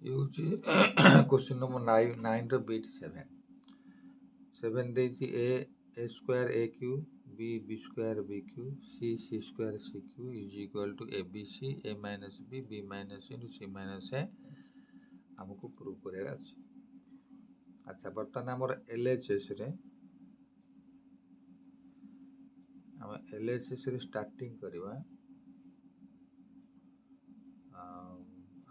ये हूँ question number 9 रो बिट 7 देछि A square A cube B B square B cube C C square C cube is equal to A B C A minus B minus into C minus A हमको prove करार अच्छे। अच्छा बर्तमान आमर LHS रे आम एलएचएस रे starting करवा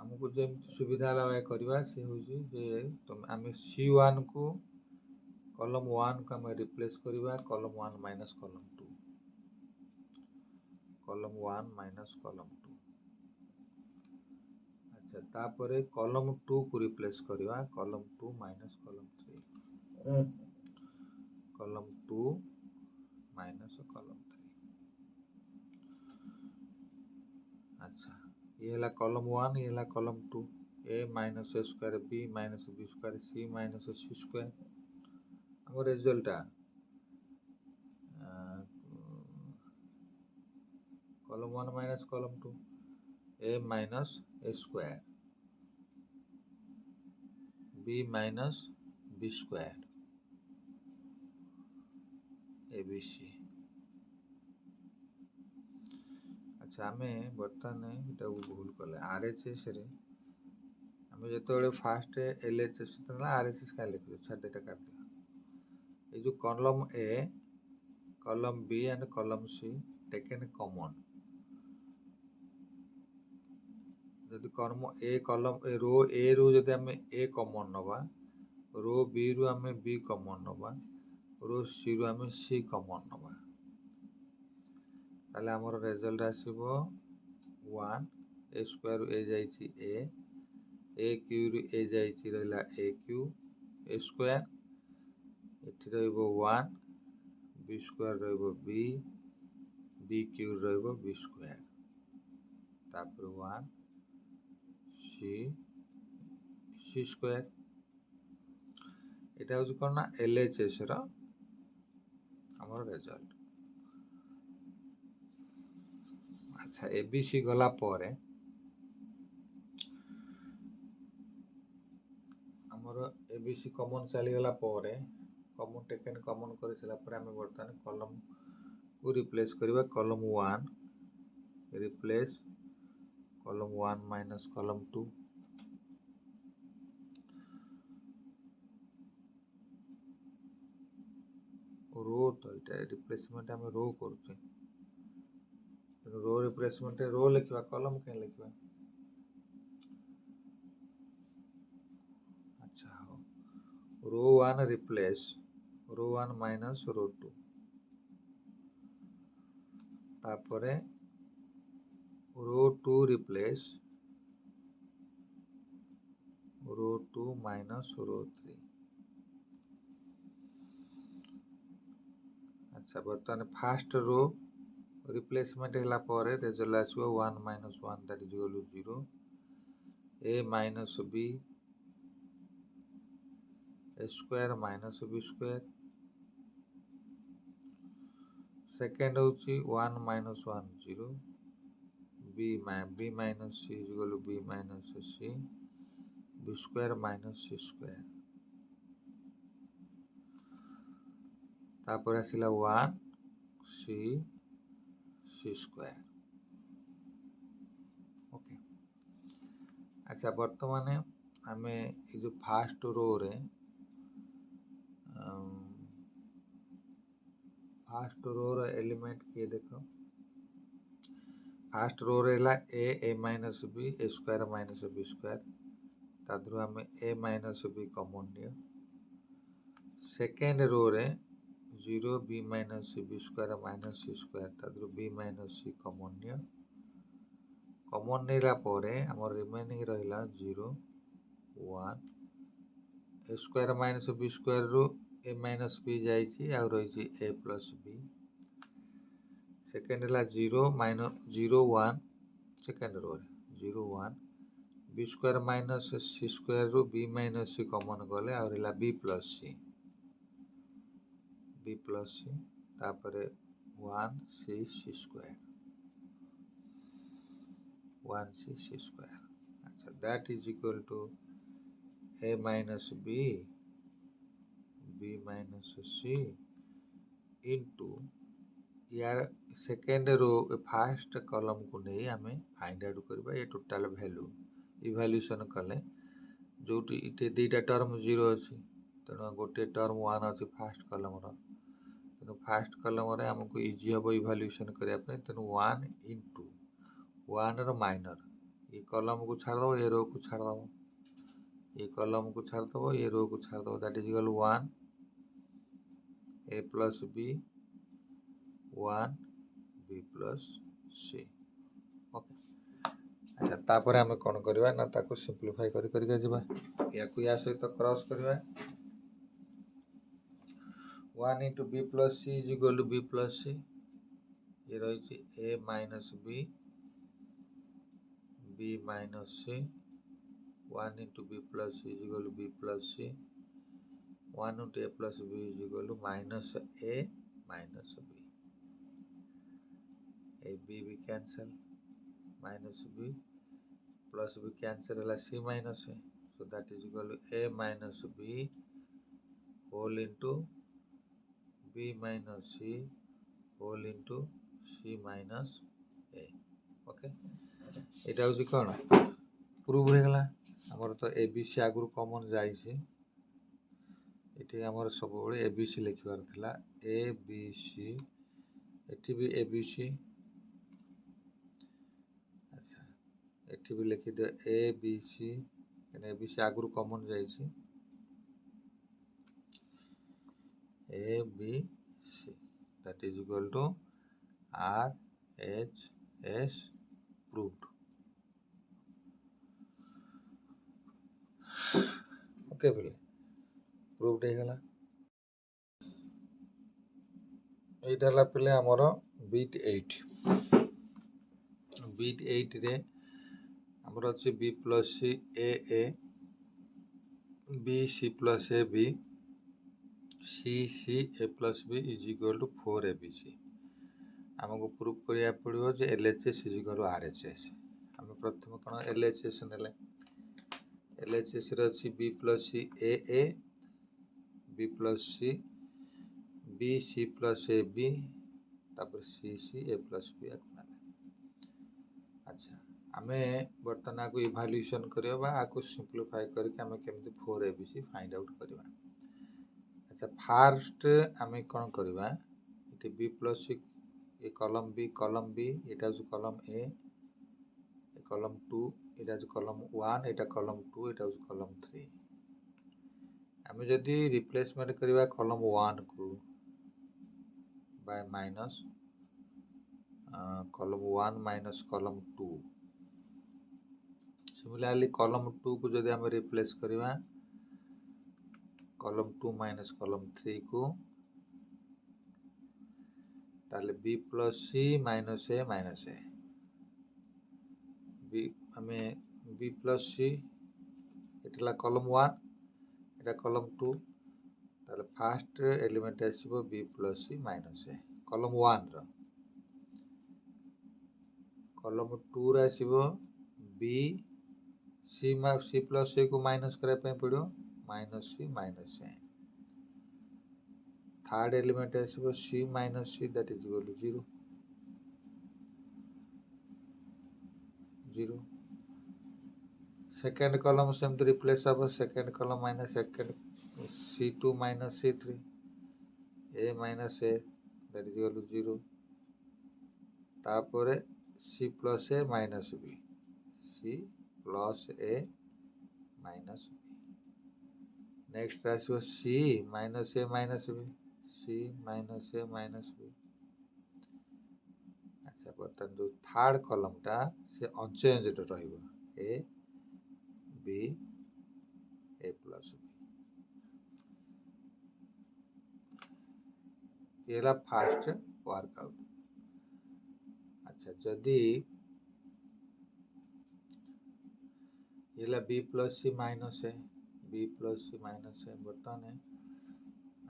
आमको जमी सुविधा लगा करवा से हूँ जे तुम आम C1 को कॉलम 1 को आम रिप्लेस करवा column 1 minus column 2 column 1 minus column 2। अच्छा तापरे कॉलम 2 को रिप्लेस करवा column 2 minus column 3 column 2 minus column 3। अच्छा ये है कॉलम 1 ये है column 2 A minus A square B minus B square C minus C square आम result column 1 minus column 2 A minus A square B minus B square A B C. अच्छा आम बर्तमान ये भूल कले आरएचएस रे आम जो फास्ट एलएचएस आरएचएस क्या लिखे छाड़ काट ये जो column A column B and column C taken common जदि कॉलम रो ए रु जदि आम ए कॉमन नवा रो बी रु आम बी कॉमन नवा रो सी रु आम सी कॉमन नवा ताले आमर रिजल्ट आसीबो 1 ए स्क्वायर ए जाइछि ए क्यू रु ए जाइछि रहला ए क्यू ए स्क्वायर एठी रहइबो 1 बी स्क्वायर रहइबो बी क्यू रहइबो बी स्क्वायर तापर 1 सी सी स्क्वायर एटा हूँ कौन ना एलएचएस रो आमर रिजल्ट। अच्छा एबीसी गला परे आमर एबीसी कॉमन चली गला परे कॉमन टेकन कॉमन कर सारा पर आम बर्तमान कॉलम को रिप्लेस करवा column 1 replace column 1 minus column 2 रो तो ये रिप्लेसमेंट आम रो करुचे रो रिप्लेसमेंट रो लिखा कॉलम क्या लिखा। अच्छा हाँ रो 1 रिप्लेस रो 1 माइनस रो 2 तापरे रो 2 रिप्लेस रो 2 माइनस रो 3। अच्छा बर्तमान फास्ट रो रिप्लेसमेंट है रिजल्ट आसो 1 minus 1 that is equal to 0 A minus B A square minus B square second हूँ 1 minus 1 0 B minus C is equal to B minus C B square minus C square तापर आसिला 1 सी C square. Okay अच्छा बर्तमान आम ये जो fast रो रे fast रो रो element किए देख फास्ट रो रहा a minus B A square minus B square तादर आम ए माइनस बी कॉमन नियो सेकेंड रो रे 0 B minus B square minus सी स्क्वायर तादर बी माइनस सी कॉमन नियो कॉमन नेला परे आम रिमेनिंग रहा 0 1 a square minus B square रु ए माइनस बी जाइए आ रही ए प्लस बी सेकेंड है 0 minus 0 1 second row 0 1 B square minus सी स्क्वायर रु बी माइनस सी कॉमन गले आ रहा बी प्लस सी तापर 1 सी सी स्क्वायर 1 सी सी स्क्वायर। अच्छा अच्छा that is equal to A minus B minus C into यार सेकेंड रो फास्ट कॉलम को नहीं आम फाइंड आउट करवा ये टोटाल वैल्यू इवैल्यूएशन कले जो दुईटा टर्म 0 अच्छी तेणु गोटे टर्म 1 अच्छी फास्ट कॉलम तेणु फास्ट कॉलम आमको इजी हम इवैल्यूएशन करने तेणु 1 इंटू 1 माइनर ये कॉलम को छाड़द ये रो को छाड़द ये कॉलम को छाड़द ये रो को छाड़द that is equal 1 A plus B 1 B plus c okay. अच्छा तापर आम कौन करवा ना ताको सिंप्लीफाई करके जावा या सहित क्रॉस करवा 1 into b plus c is equal to b plus सी ये रही a minus B minus C 1 into b plus c is equal to b plus c 1 into A plus B is equal to minus a minus B a b cancel minus b plus b cancel है c minus a so that is equal to A minus B whole into b minus c whole into C minus A okay यहाँ हूँ कौन prove हो गला आमर तो A B c आगुरी common जाइए ये आमर सब ए बी सी लिखबार था ए बी सी एटी भी ए बी सी अच्छा एटी भी लिखिद a B C A B c आगुरी कॉमन जाइए a B C that is equal to R H S proved okay बोले प्रूव्ड हो गला यहाँ पे आमर बीट 8 रे आमर अच्छे B plus C A B C plus A B C C A plus B is equal to 4 A B C आमको प्रूव करिया पड़ो जे L H S is equal to R H S आम प्रथम कौन एल एच एस ने L H S अच्छी B plus C A B plus C B C plus A B तापर सी सी ए प्लस बी अच्छा आम बर्तमान आपको इवैल्यूएशन करवा आपको सिंप्लीफाई करके आम केमती 4 A B C find out करवा अच्छा फास्ट आम कौन करवा ये बी प्लस सी ये कॉलम बी यहाँ हूँ कॉलम ए कॉलम 2 यहाँ हूँ कॉलम 1 यहाँ कॉलम 2 यहाँ हूँ कॉलम 3 आम जदि रिप्लेसमेंट करवा कॉलम 1 को bye minus column 1 minus column 2 similarly column 2 को जदि आम रिप्लेस करवा कॉलम 2 माइनस कॉलम 3 को ताले बी प्लस सी माइनस ए बी आम बी प्लस सी ये कॉलम 1 ये कॉलम 2 ताले फास्ट एलिमेंट आसो B plus C minus A column 1 row column 2 रे आसो बी सी प्लस ए को माइनस करने पड़ो माइनस ए थर्ड एलिमेंट आसो c minus c that is equal to 0 second column सेमती रिप्लेस हम second column minus second C2 minus C3 a minus a that is equal to 0 तापर C plus a minus b C plus a minus b next आसो C minus a minus b C minus a minus b अच्छा बर्तमान जो third कॉलमटा से unchanged रहिबो a b a plus b ये fast workout अच्छा जदि ये बी प्लस सी माइनस ए बर्तमान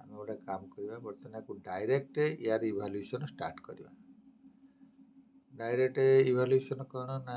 आम गोटे काम करवा बर्तमान को डायरेक्ट यार इवैल्यूएशन स्टार्ट करवा डायरेक्ट इवैल्यूएशन कौन ना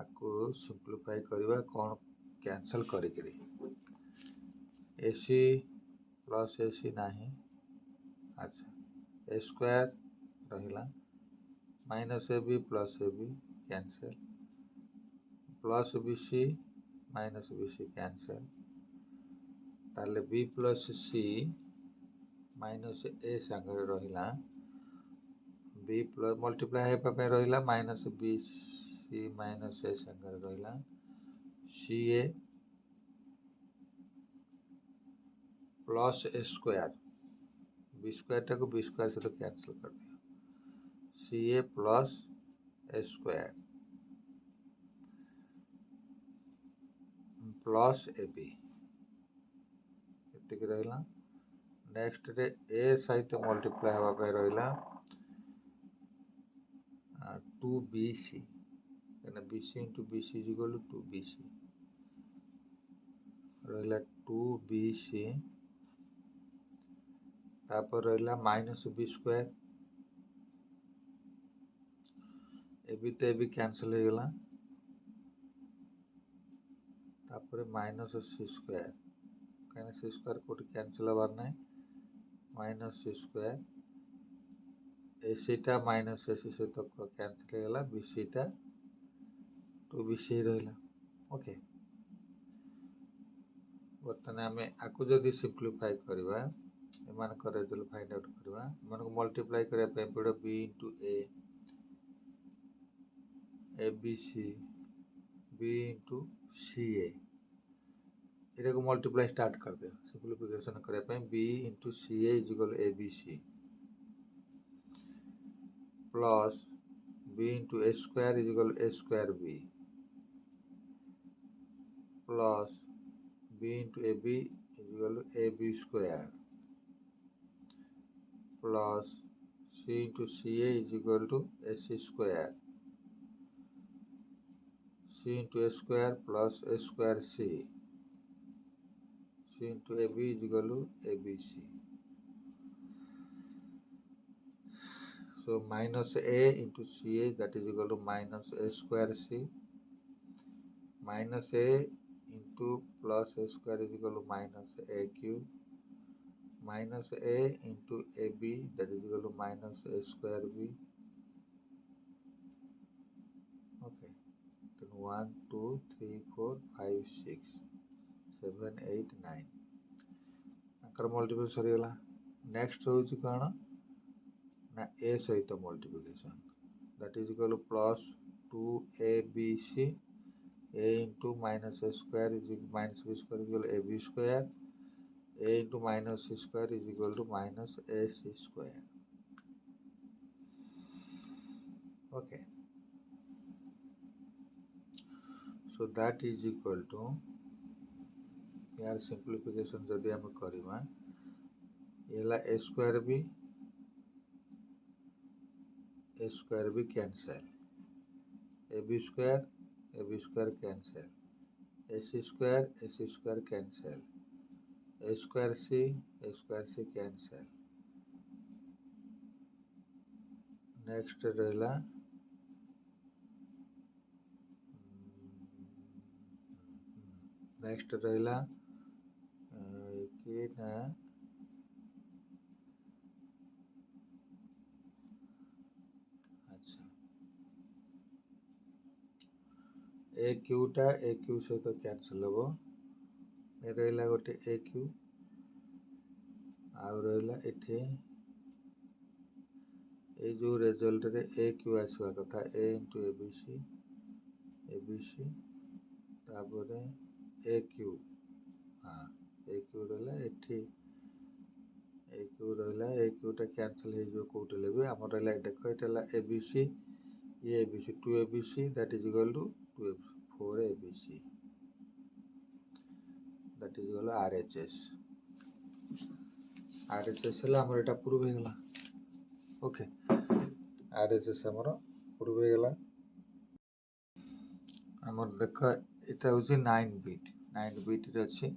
आपको सिंप्लीफाई करवा कौन कैंसल करी एसी प्लस एसी नहीं अच्छा ए स्क्वायर रहा minus A B plus A b cancel plus b C minus b c cancel ताले B plus C minus a सांगे रहा बी प्लस मल्टीप्लाई होगा रहा minus b C minus a सांगे रहा सी ए प्लस ए square B square टाक b square सहित cancel कर दिया सी ए प्लस ए स्क्वायर प्लस ए बी ये रहा नेक्स्ट रे ए सहित मल्टीप्लाई होगा रहा 2BC BC into BC is equal to 2BC रहा 2BC तापर रहा माइनस बी स्क्वायर ए बी तो ए बी कैंसल हो गला तापर माइनस सी स्क्वायर कहीं सी स्क्वायर कोटी कैंसल होबार ना माइनस सी स्क्वायर एसीटा माइनस एसी सहित कैंसल हो गला बीसीटा 2BC रहा ओके बर्तमान आम आपको जदि सिंप्लीफाई करवा रिजल्ट फाइंड आउट करवा मल्टीप्लाई करने पड़ो b into a B c b into c a को मल्टीप्लाई स्टार्ट कर दे सिंप्लीफिकेशन करने b into c a is equal a B C plus b into a square is equal a square b plus b into ab is equal to ab square plus c into ca is equal to ac square c into a square plus a square c into ab is equal to abc so minus a into ca that is equal to minus a square c minus a into plus a square is equal to minus a cube minus a into ab that is equal to minus a square b okay then 1 2 3 4 5 6 7 8 9 आकर multiply सरीगला next हूँ कौन ना a सहित multiplication that is equal to plus 2abc a into minus a square is minus b square is equal to ab square a into minus c square is equal to minus ac square okay so that is equal to यार simplification जदि आम करवा ये a square भी cancel ab square cancel ac square cancel a square c cancel next रहा next रहा कि ना अच्छा ए क्यूटा ए क्यू सहित कैंसल हम रहा गोटे ए क्यू आउ रहा ये जो रिजल्ट रे ए क्यू आसवा कथा ए इंटू ए बी सी तापर ए क्यू हाँ ए क्यू रहा ए क्यूटा कैंसल हो कौटे भी आम रहा देख ये ए बी सी ये A B C 2 A B C that is equal to 4 A B C that is equal RHS है आमर यहाँ प्रूव हो गला ओके RHS आमर प्रूव हो गला आमर देख यहाँ हूँ 9 बिट अच्छी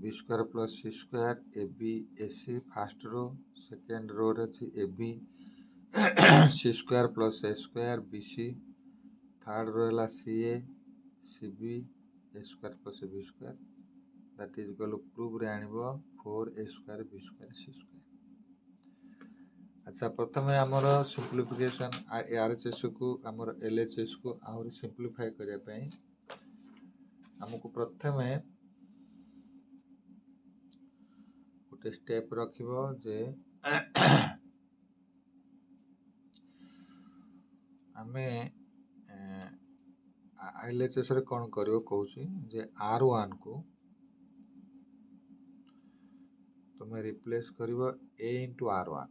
b square plus C square A b a c first row second row अच्छी a B c square plus A square B c third रहा c a c b A square plus B square that is equal proof रे आनिबो 4 ए square B square सी square. अच्छा प्रथम आमर simplification RHS को आमर LHS को आहुरी सिंप्लीफाई करने पे आमको प्रथम गोटे स्टेप रखिबो जे आमे एलएचएस रे कोन करिवो कहूची जे R1 को तुमे रिप्लेस करिवो a into R1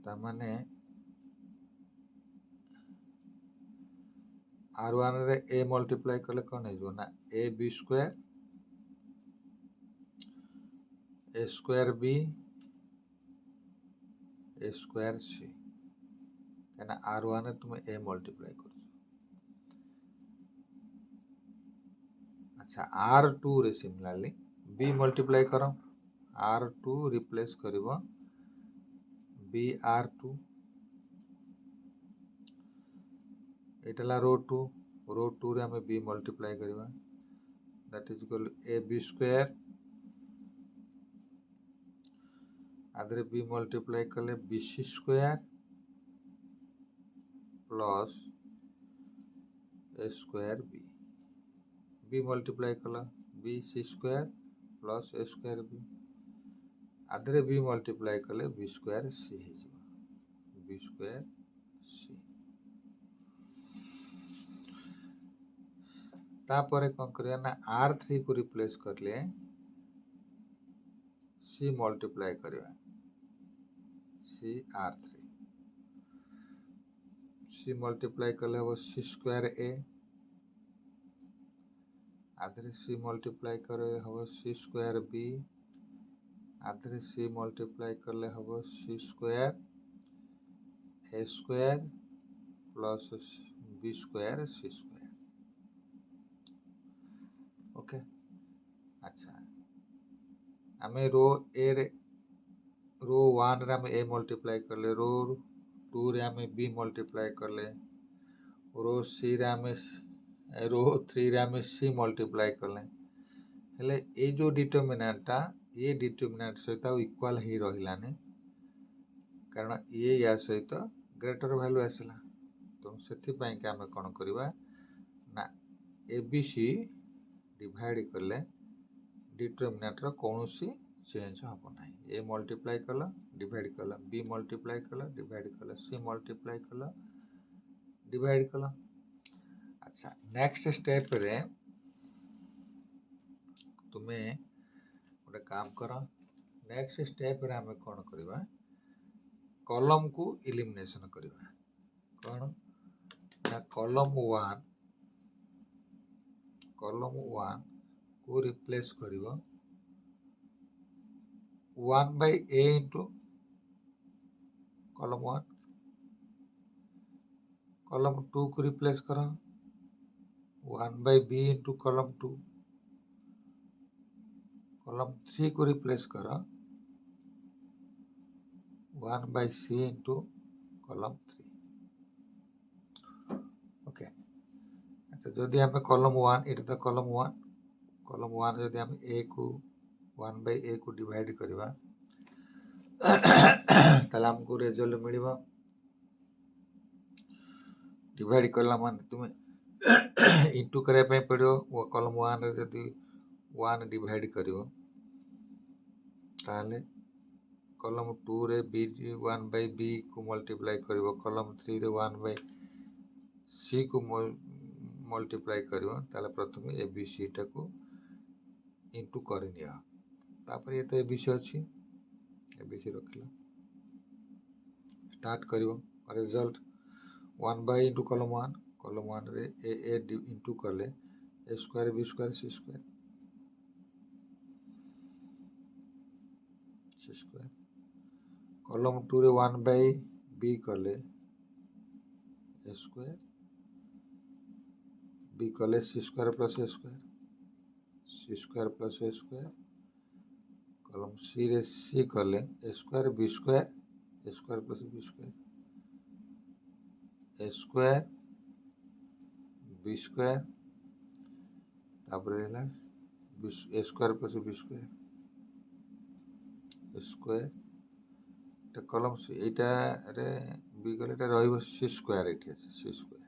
ता माने R1 रे a मल्टीप्लाई कले कोन हेजो ना a b square a square b a square c कहना R1 रे तुमे a मल्टीप्लाई कर। अच्छा R2 रे सिमिलरली b मल्टीप्लाई करो R2 रिप्लेस करिवो b R2 एटला रो 2 रे हमें b मल्टीप्लाई करिवा that is equal a b square आदरे b मल्टीप्लाई कले bc square plus a square b multiply कला bc square plus a square b आदरे b मल्टीप्लाई कले b स्क्वायर c हे जिवो b स्क्वायर c तापर कोन करिया ना R3 को रिप्लेस करले c मल्टीप्लाई करिवा c R3 c मल्टीप्लाई कले हो c स्क्वायर a आधरे c मल्टीप्लाई करे हो c स्क्वायर b आधरे c मल्टीप्लाई करले हो c square a square plus b square c square okay. अच्छा हमें रो ए रे रो 1 रे हमें a मल्टीप्लाई करले रो 2 रे हमें b मल्टीप्लाई करले रो 3 रे हमें c मल्टीप्लाई करले हेले ए जो डिटरमिनेंट ये डिटरमिनेंट सहित इक्वल ही रहिलानी कारण ये या सहित ग्रेटर वैल्यू आसला तो सेथि पई के हमें कोन करबा ना abc डिवाइड करले डिटरमिनेंट रो कोनोसी चेंज हो नाही a मल्टीप्लाई कला डिवाइड कला b मल्टीप्लाई कला डिवाइड कला c मल्टीप्लाई कला डिवाइड कला। अच्छा नेक्स्ट स्टेप रे तुम्हें गोटे काम कर नेक्स्ट स्टेप रे हमें कोन करबा कॉलम को एलिमिनेशन करबा कोन ना कॉलम 1 को रिप्लेस करिवो 1 by a into column 1 column 2 को रिप्लेस करो 1 by b into column 2 column 3 को रिप्लेस करो 1 by c into column 3 okay. अच्छा जदि हमें कॉलम 1 इट तो कॉलम 1 जदि हम a को 1 by a को डिवाइड करबा ताले हमको रिजल्ट मिलिबा डिवाइड करला माने तुमे इनटू करे पे पड़ो वो कॉलम 1 रे जदि 1 डिवाइड करिवो ताले कॉलम 2 रे b 1 by b को मल्टीप्लाई करिवो कॉलम 3 रे 1 by c को मल्टीप्लाई करिवो ताले प्रथम abc टा को इनटू करनिया तापर ये तो abc अछि abc रखला स्टार्ट करिवो रिजल्ट 1 by into कॉलम 1 रे a इनटू करले a square b square c square column 2 रे 1 by b करले a स्क्वायर b करले c square plus a square plus a square column c रे c करले a square b square plus b square a square B square तापर है ए square plus B square square column এইটারে B গলে এটা রহিব C square এটি আছে C square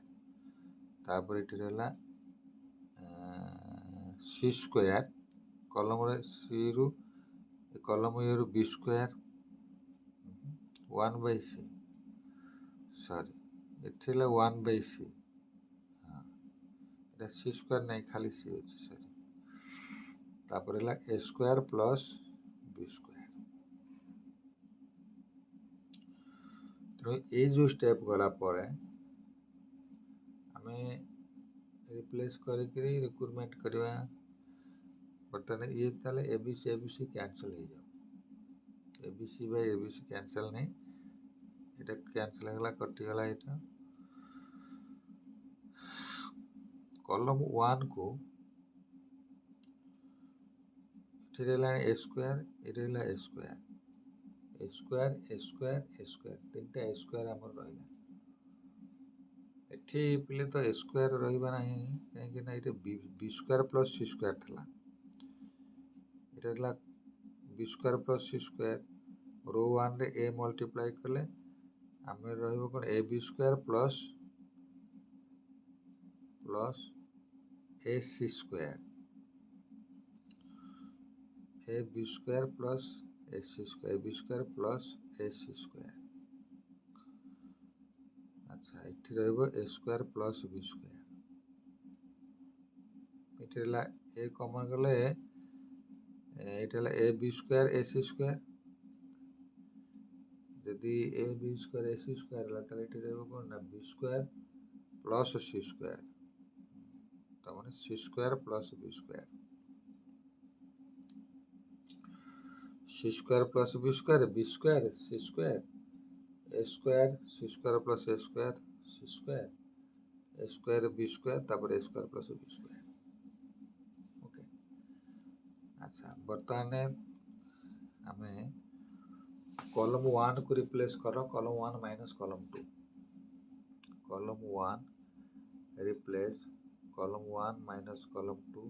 তারপরে এটি হলা সি স্কয়ার কলমরে সি রু কলম ইরু b square 1 by c sorry এটি হলা 1 বাই সি হ্যাঁ এটা সি স্কয়ার নাই খালি সি আছে সরি তারপরে হলা এ স্কয়ার প্লাস বি স্কয়ার এই जो स्टेप गला पर आम रिप्लेस करी रिक्रुटमेंट करवा बर्तमान ये ताले एबीसी कैंसल हो जाओ एबीसी बाय एबीसी कैंसल नहीं এটা कैंसल হলা কটিগলা এটা কলম 1 को এটা হলা a স্কয়ার এটা হলা a square a square a square a square তিনটা a স্কয়ার আমার রহিলা এটি পিলে তো a স্কয়ার রহিবা নাই কাହିଁକି না এটা b square plus c square থলা এটা হলা b square plus c square row 1 रे a मल्टीप्लाई कले आमे रहिबो कोन ab square plus ac square ab square plus ac square ab square plus ac square अच्छा इठी रहिबो a square plus b square इठला a कॉमन गले इठला ab स्क्वायर ac स्क्वायर यदि a b square a c square ला ताले एटी रहबो कोन ना बी स्क्वायर प्लस सी स्क्वायर त माने c square plus B square C square plus B square C square a square C square plus A square C square a square B square तापर a square plus B square okay अच्छा बर्तमान हमें column 1 को replace करो column 1 minus column 2 column 1 replace column 1 minus column 2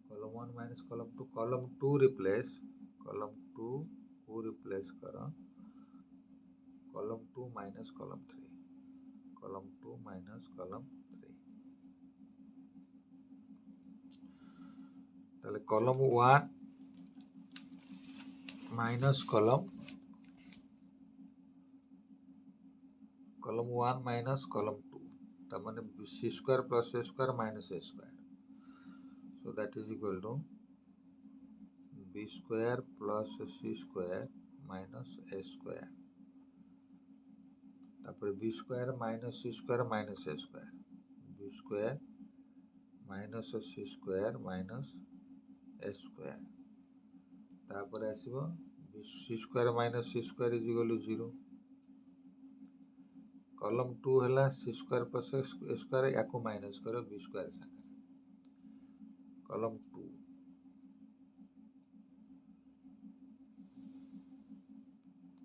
column 1 minus column 2 column 2 replace column 2 को replace करो column 2 minus column 3 column 2 minus column 3 ताले column 1 minus column 1 minus column 2 ता माने c square plus A square minus A square so that is equal to B square plus C square minus A square तापर b square minus सी square minus ए square B square minus सी square minus ए square तापर आसीबो c square minus C square is equal to 0 column 2 हला c square plus ए square याको minus करो b square संगे column 2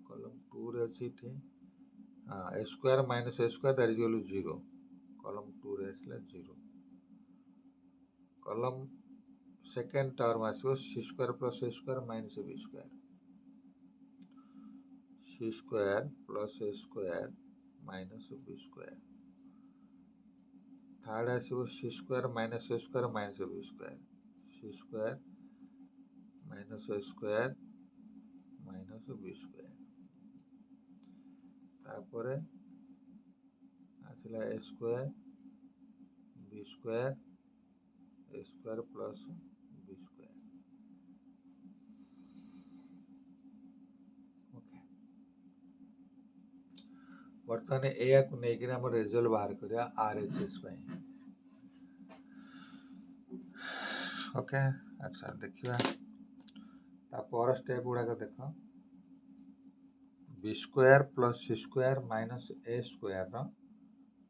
column 2 रे अछि थी हां a square minus A square that is equal to 0 column 2 रे असला 0 कॉलम सेकंड टर्म आसीबो सी स्क्वायर प्लस ए स्क्वायर माइनस बी स्क्वायर सी स्क्वायर प्लस ए square minus B square third आसीबो c square minus ए square minus B square सी square minus ए square minus B square तापरे आछला a square B square a square plus B square okay बर्तमान एया को नै कि हम result बाहर करिया आरएचएस पई ओके अच्छा देखिबा ता पर स्टेप गुडा को देखो बी स्क्वायर प्लस सी स्क्वायर माइनस ए स्क्वायर रो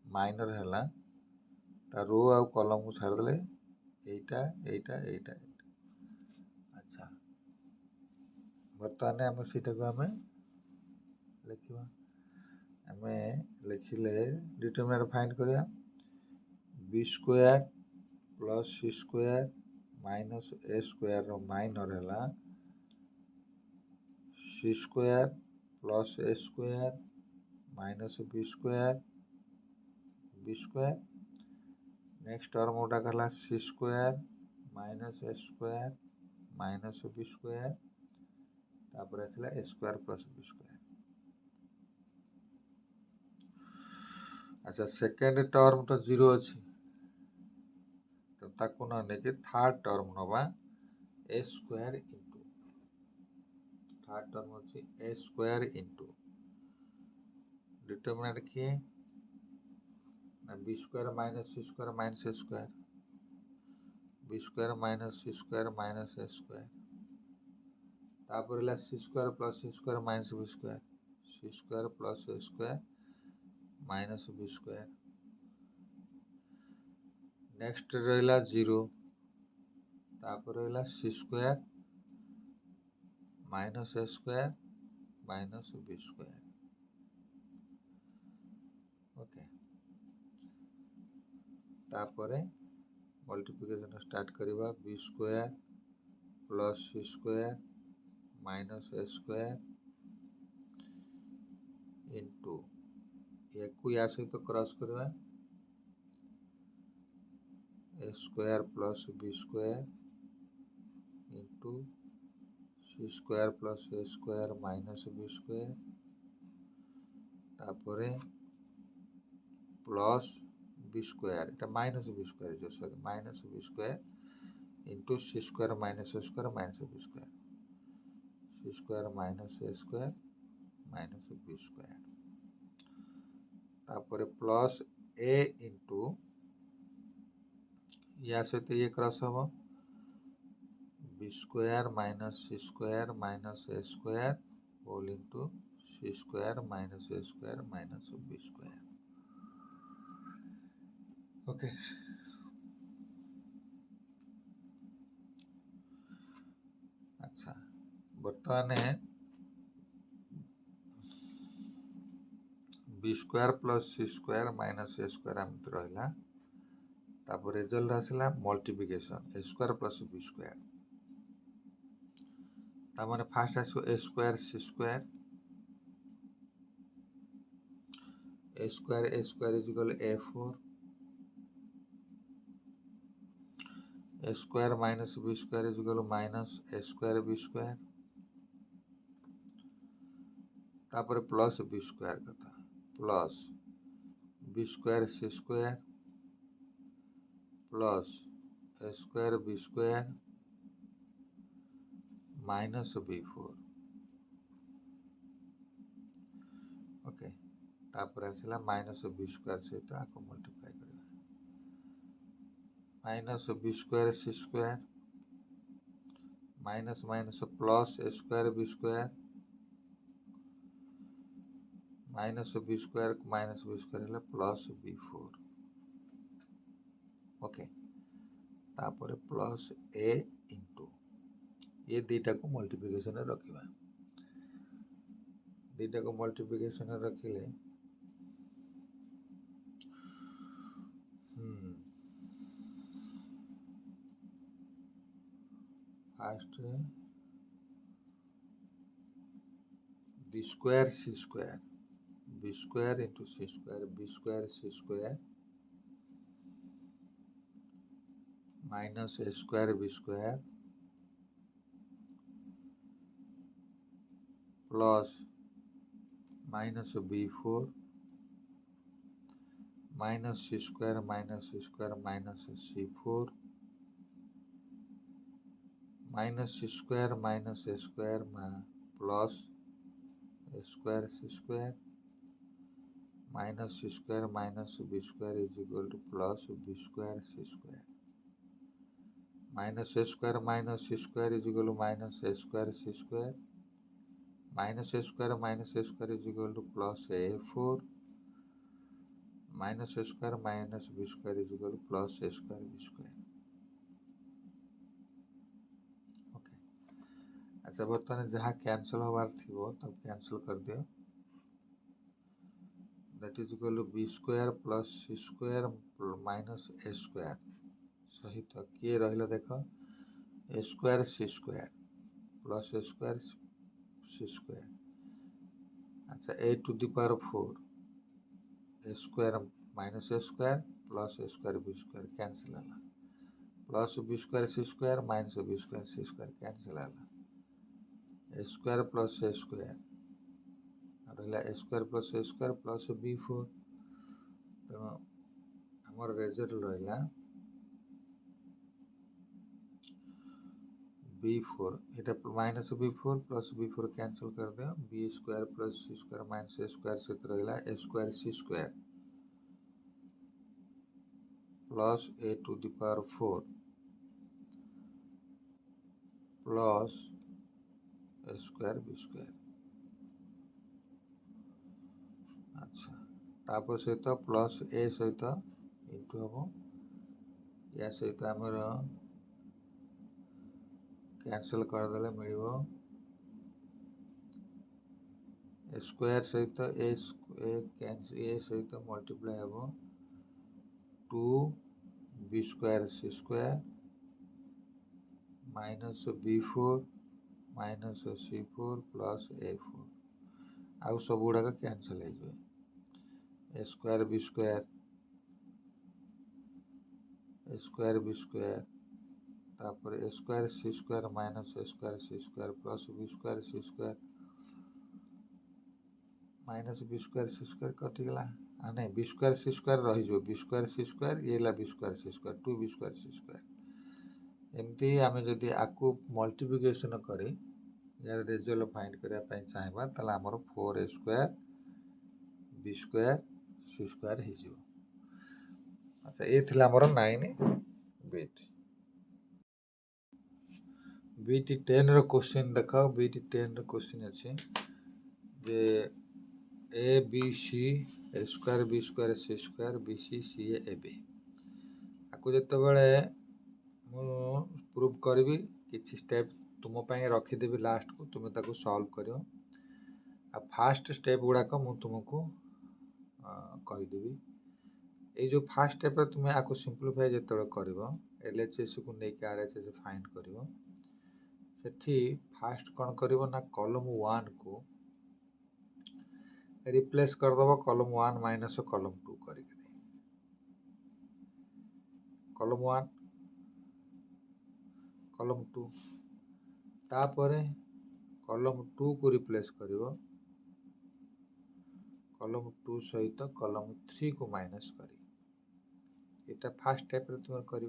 माइनर हला ता रो आ कॉलम को छाड़ देले एटा एटा एटा अच्छा बर्तमान हम सीटा को हमें लिखिबा आमे लिखिले डिटरमिनेंट फाइंड करिया बी स्क्वायर प्लस सी स्क्वायर माइनस ए स्क्वायर रो माइनर हैला सी स्क्वायर प्लस ए square minus B square next term उठा गला सी स्क्वायर माइनस ए स्क्वायर माइनस बी स्क्वायर तापर आथिला a square plus B square. अच्छा second term तो 0 अछि तो ताको न नेके थर्ड टर्म नबा a square into third term अछि ए स्क्वायर इनटू डिटरमिनेंट किए ना बी स्क्वायर माइनस सी स्क्वायर माइनस ए स्क्वायर बी स्क्वायर माइनस सी स्क्वायर माइनस ए स्क्वायर तापर ला सी स्क्वायर प्लस सी स्क्वायर माइनस बी स्क्वायर सी स्क्वायर प्लस ए square minus B square next रहिला 0 तापर रहिला c square minus ए square minus B square. Okay तापरे multiplication start करिबा b square plus सी square minus ए square into एकु या सहित cross करबा a square plus B square into C square plus A square minus B square तापरे plus B square এটা minus B square जो sorry minus B square into सी square minus ए square minus B square सी square minus ए square minus B square तापरे plus a into या सहित ये cross हम b square minus सी square minus ए square whole into सी square minus ए square minus B square. Okay अच्छा बर्तमान B square plus सी square minus ए square आम रहा तापर रिजल्ट आसला multiplication A square plus B square तामाने फास्ट आसो A square C square is equal a4 A square minus B square is equal minus A square B square तापर plus B square कथा plus B square सी square plus ए square B square minus b4 okay तापर आसला minus B square सहित आको multiply करबा minus B square सी square minus minus plus ए square B square minus B square है plus b4 okay तापर plus A into ये दीटा को मल्टीप्लिकेशन रखिबा दीटा को मल्टीप्लिकेशन रखिले first B square C square B square into C square B square C square minus A square B square plus minus b4 minus C square minus c4 minus C square minus A square plus A square C square minus C square minus B square is equal to plus B square C square minus A square minus C square is equal to minus A square C square minus A square is equal to plus a4 minus A square minus B square is equal to plus A square B square. Okay अच्छा बर्तमान जहाँ cancel होबार थी तब cancel कर दियो that is equal to B square plus C square minus A square सहित किए रहा देख A square C square plus A square C square. अच्छा A to the power 4 A square minus A square plus A square B square cancel है plus B square सी square minus B square सी square cancel है ए square plus ए square रहा A square plus A square plus B 4 तेणु आमर result रहा b4 এটা minus b4 plus b4 cancel कर दियो B square plus सी square minus ए square से रहा A square C square plus A to the power 4 plus A square B square. अच्छा तापर सहित प्लस ए सहित इंटू हम या सहित आमर कैंसिल करदे मिल स्क्वायर सहित ए सहित मल्टीप्लाई हम 2 बी स्क्वायर सी square minus b4 minus c4 plus a4 आउ सब गुड़ाक कैंसिल हो ए स्क्वायर बी स्क्वायर तापर a square C square minus A square C square plus B square C square minus B square C square कटिगला नहीं B square सी square रही B square सी square ये B square सी square 2 B square सी square एमती आम जदि आपको multiplication करी यार result find करने चाहिए ताला आमर 4 ए स्क्वायर बी स्क्वायर सी स्क्वायर हो। अच्छा ये थिला आमर 9 बीट बीटी 10 रो क्वेश्चन देख बीटी 10 रो क्वेश्चन अच्छे जे A B C A square B square C square B C C A B आपको जो प्रूव करी किसी स्टेप तुम रखीदेवी लास्ट को तुम्हें ताको सॉल्व कर फास्ट स्टेप गुड़ाक मु तुमको कहीदेवी ये जो फास्ट स्टेप तुम्हें आपको सिंप्लीफाई जो कर LHS को लेकिन RHS फाइंड कर फास्ट कौन कर कॉलम 1 को रिप्लेस करदब कॉलम 1 माइनस कॉलम 2 कर कॉलम 1 कॉलम 2 तापर कॉलम 2 को रिप्लेस कर कॉलम 2 सहित कॉलम 3 को माइनस कर ये फास्ट स्टेप तुम कर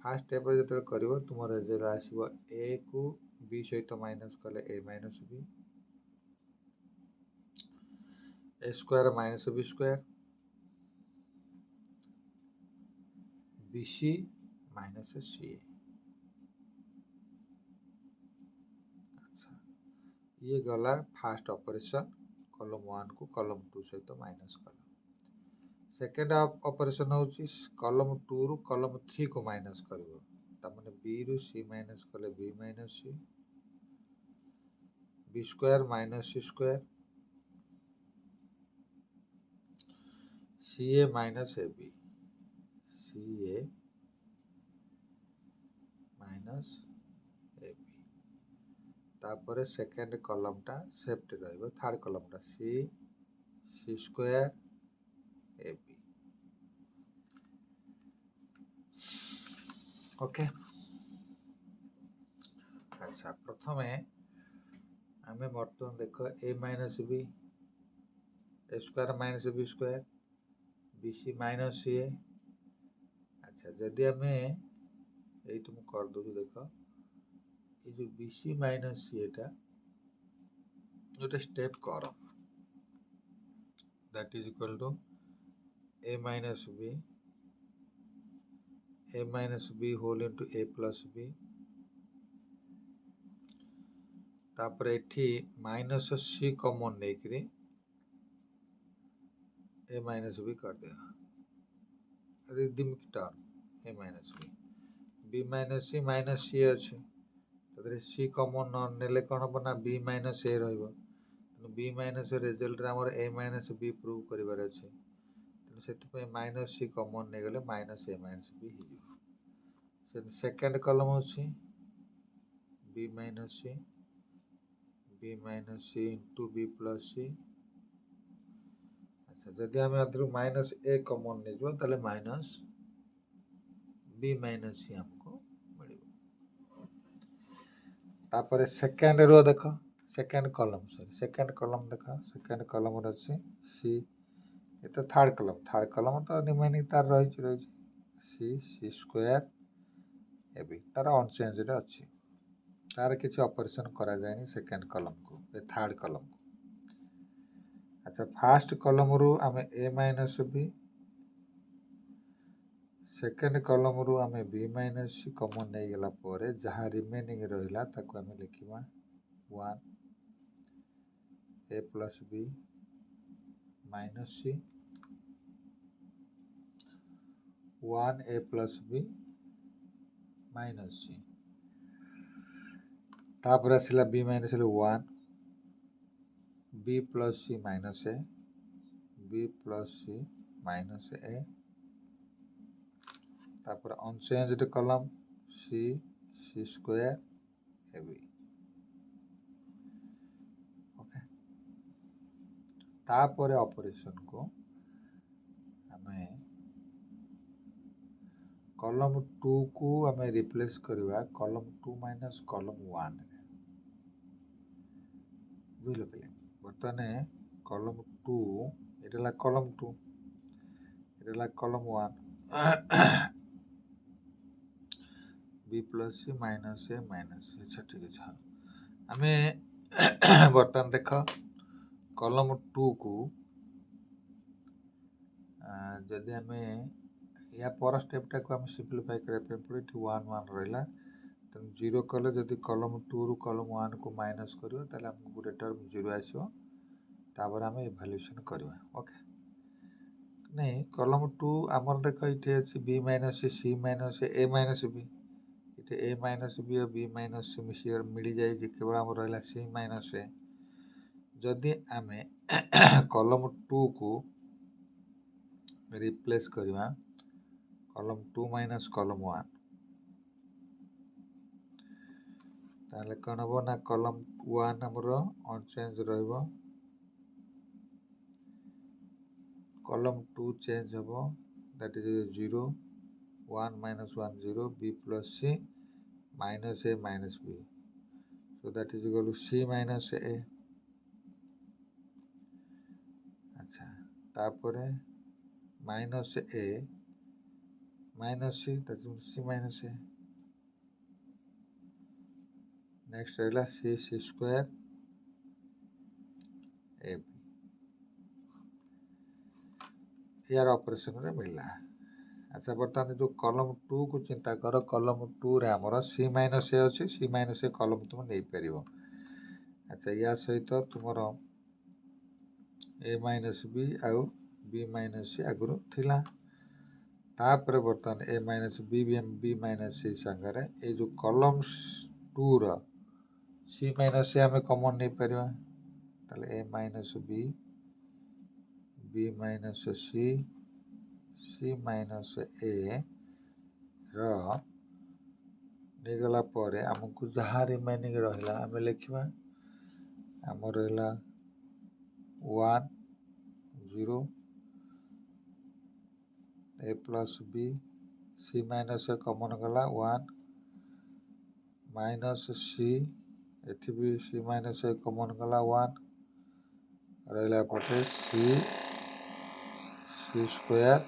फास्ट स्टेप जो कर तुम रिजल्ट आसो ए को बी सहित माइनस कले A minus B A square minus B square B C minus C A. अच्छा ये गला फास्ट ऑपरेशन कॉलम 1 को कॉलम 2 सहित माइनस कल सेकेंड ऑपरेशन हूँ कॉलम 2 रु कॉलम 3 को माइनस कर बी रु सी माइनस कले B minus C B square minus C square C A minus A B C A minus A B तापर सेकेंड कॉलम टा सेफ्टी रहिबो थर्ड कॉलम टा सी सी स्क्वायर ए बी ओके। अच्छा प्रथम आम बर्तमान देख A minus B A square minus B square B C minus C A. अच्छा जदि आम ये तुम कर दो देख ये जो बी सी माइनस सी एटा गोटे स्टेप कर that is equal to A minus B whole into A plus B तापर एठी माइनस सी कॉमन लेकरी ए माइनस बी कर दिया rhythmic term A minus B minus C अच्छे सी कॉमन न नेले कौन हम ना बी माइनस ए रही बी माइनस रिजल्ट आमर ए माइनस बी प्रूव करिवार अछि तेणु से माइनस सी कॉमन नहीं गले माइनस ए माइनस बी हो सेकेंड कॉलम अछि B minus C into b plus सी। अच्छा जदि आम अदर माइनस ए कॉमन नहीं जो ताले माइनस बी माइनस सी हमको मिल तापर सेकेंड रो देख सेकेंड कॉलम देख सेकेंड कॉलम अच्छी सी ये तो थर्ड कॉलम तो रिमेनिंग तार रही सी सी स्क्वायर ए बी तार अनचेंज रे अच्छी तार किसी ऑपरेशन करा जाए सेकेंड कॉलम को थर्ड कॉलम को। अच्छा फर्स्ट कॉलम रु आम a minus B second column रु आम बी माइनस सी कॉमन नहीं गला पर जहाँ रिमेनिंग रहिला ताको आम लिखिबा 1 ए प्लस बी माइनस सी 1 ए प्लस बी माइनस सी तापर आसला B minus 1 B plus C minus A B plus C minus A तापर unchanged column C C square ए बी ओके। तापर ऑपरेशन को हमें कॉलम 2 को हमें रिप्लेस करवा कॉलम 2 माइनस कॉलम 1 बुझल पे बर्तमान कॉलम 2 ये कॉलम 2 ये कॉलम 1 बी प्लस सी माइनस ए अच्छा ठीक है आम बर्तमान देख कॉलम 2 को जदि आम या पर स्टेपटा को आम सिंप्लीफाई करने पड़े 1 1 रहा तेणु जीरो कले जदि कॉलम 2 रु कॉलम 1 को माइनस करियो ताले हमको गोटे टर्म जीरो आसो तापर आम इभाल्यूएसन करवा ओके नहीं कॉलम 2 आमर देख ये अच्छी B minus C minus a minus B ये ए माइनस बी और बी माइनस सी मिसी मिल जाए केवल आम रहा सी माइनस ए जदि आम कॉलम 2 को रिप्लेस करवा कॉलम 2 माइनस कॉलम 1 ताले कौन हम ना कॉलम 1 हमर अनचेंज रहिबो कॉलम 2 चेंज हम that is 0 1 minus 1 0 b plus c minus a minus b so that is equal to c minus a अच्छा तापरे minus a minus c that is c minus a next रहला c c square a यार operation रे मिलला। अच्छा बर्तमान जो column 2 को चिंता कर कॉलम 2 रे हमर सी माइनस ए अच्छी सी माइनस ए कॉलम तुम नहीं पार। अच्छा या सहित तुमर ए माइनस बी आउ बी माइनस सी आगुरी थिला तापर बर्तमान ए माइनस बी माइनस सी संगे ये जो कॉलम 2 रो सी माइनस सी आम कॉमन नहीं पार ताले ए minus B minus C C minus ए रहीगला आमको जहाँ रिमेनिंग रहा आम लिखा आम रहा 1 0 ए प्लस बी सी माइनस ए कॉमन गला 1 माइनस सी एटी भी सी माइनस ए कॉमन गला 1 रहा पटे सी सी स्क्वायर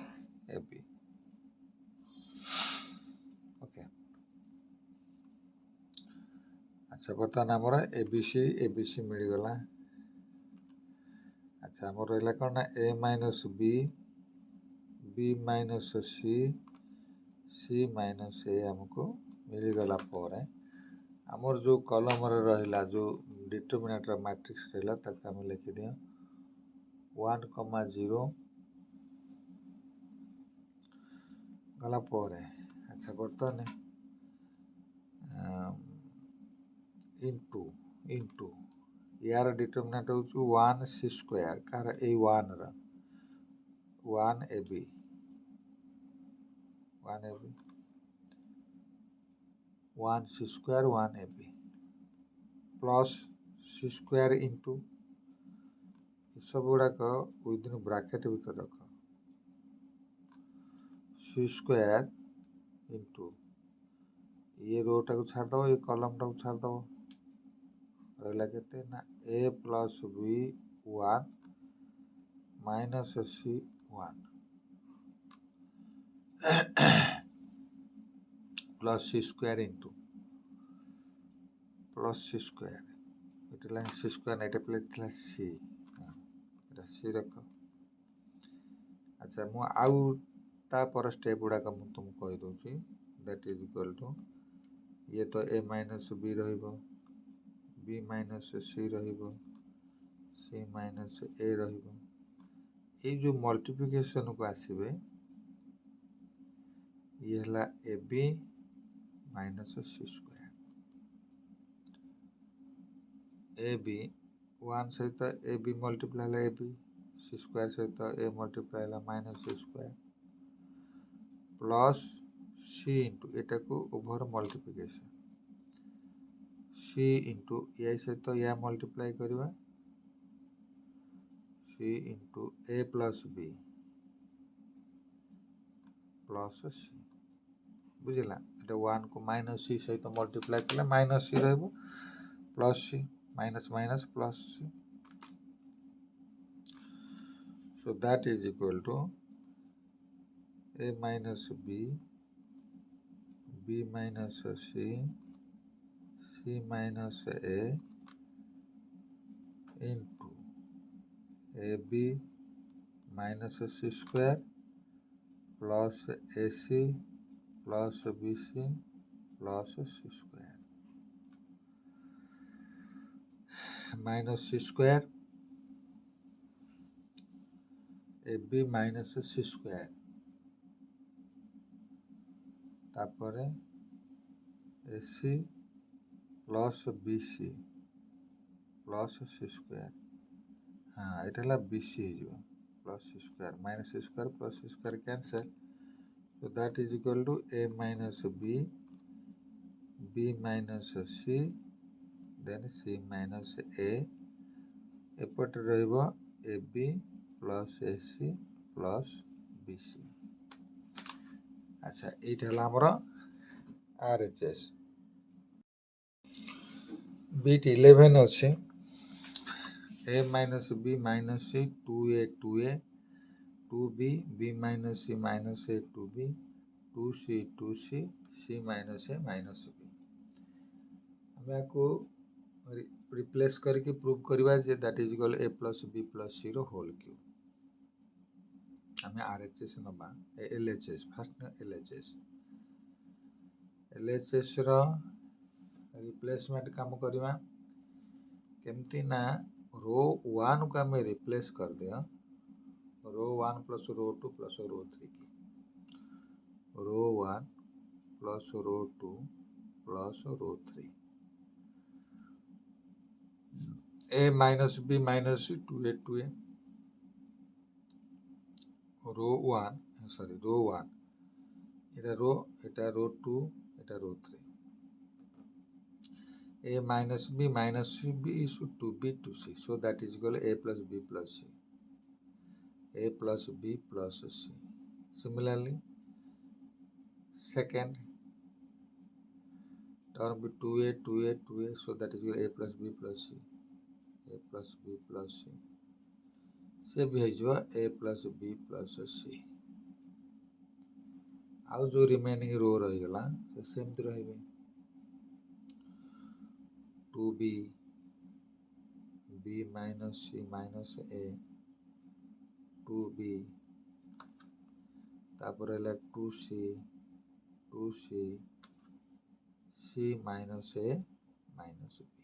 ए बी ओके। अच्छा बर्तमान आमर एबीसी मिलगला। अच्छा आम रहा कौन ना ए minus B minus C C minus ए आमको मिलगला आमर जो कॉलम रहा जो डिटरमिनेंट मैट्रिक्स रहा ताकि आम लिखिदिया 1 0 गला अच्छा बर्तमान इंटू यार डिटरमिनेंट हो 1 सी स्क्वायर कार ए 1 रा 1 A B 1 A B 1 C square 1 A B plus C square into सब गुड़ाक विदिन ब्राकेट भीतर रख सी स्क्वायर इंटू ये रोटा को छाड़देव ये कलम टा को छाड़देव रहा के A plus B 1 minus C 1 plus C square into plus C square ये सी स्क्वायर एट प्ले सी सी रख अच्छा मु आउ तापर स्टेप गुड़ाक मुझे तुमको कहीदे दैट इज इक्वल टू ये तो A minus B B minus C C minus A ये जो मल्टीप्लिकेशन को आसवे ये है A B minus C square A B 1 सहित ए बी मल्टीप्लाई है ए बी सी स्क्वायर सहित ए मल्टीप्लाई है माइनस सी स्क्वायर प्लस सी इंटू एटा को ओवर मल्टीप्लिकेशन सी इंटू या सहित या मल्टीप्लाई करवा सी इंटू ए प्लस बी प्लस सी बुझला ये 1 को माइनस सी सहित मल्टीप्लाई कले माइनस सी रहिबो plus C minus minus plus C so that is equal to a minus b b minus c c minus a into ab minus c square plus ac plus bc plus c square minus c square ab minus c square तापरे ac plus bc plus c square हाँ ये bc हो plus c square minus c square plus c square cancel so that is equal to a minus b b minus c then c minus a एपटे रहिबो ab plus ac plus bc अच्छा ये हमर RHS bit 11 अच्छे a minus b minus c 2a 2b b minus c minus a 2b 2c 2c c minus a minus b हमें को replace करके prove करवा जे that is equal a plus b plus c रो whole cube हमें RHS नबा LHS first LHS रो replacement काम करवा केमती ना रो 1 को हमें रिप्लेस कर दिया रो 1 प्लस रो 2 प्लस रो 3 की row 1 plus row 2 plus row 3 a minus b minus c 2a row 1 sorry row 1 এটা रो 2 এটা रो 3 a minus b minus c b is to b to c so that is equal a plus b plus c a plus b plus c similarly second term be 2a so that is equal a plus b plus c a plus b plus c से भी है a plus b plus c आउ जो remaining रो रही गला से सेमती रहिबे 2b b minus c minus a 2b तापर है 2c c minus a minus b